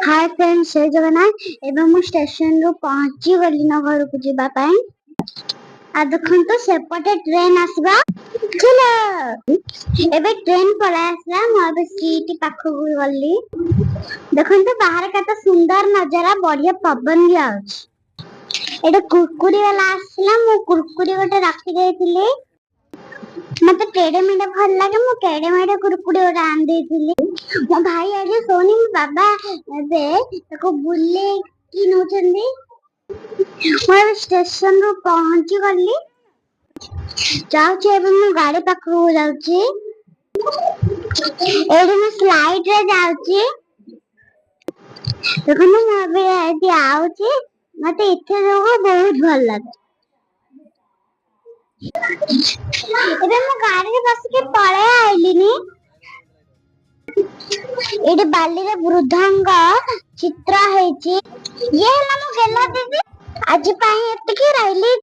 hi friends जय जगन्नाथ एवं मु स्टेशन रो पहुंची गली न घर को जीवा पाए आ देखन तो सेपटे ट्रेन आसबा चलो एबे ट्रेन पळा आसला म अब सीट पाखो गली देखन तो बाहर का तो सुंदर नजारा बढ़िया पवन भी आउछ एटा कुरकुरी वाला आसला मु कुरकुरी गोटे रखी देथिले मते टेढ़े मेढ़े भल लागे मु टेढ़े मेढ़े कुरकुरी गोटे आन देथिले मो भाई आज सोनी बाबा एबे ताको बुले की नोचंदी मो स्टेशन रो पहुंची गली जाउची एबे मु गाड़ी पाखो जाउची एडी मु स्लाइड रे जाउची देखो ना मु एबे एडी आउची मते इथे जोगो बहुत भल लागे एबे मु गाड़ी रे बस के पळे आइलिनी एडी बाली रे वृद्धांग चित्र हेची ये हला मु गेला दीदी आज पाई एतकी रहली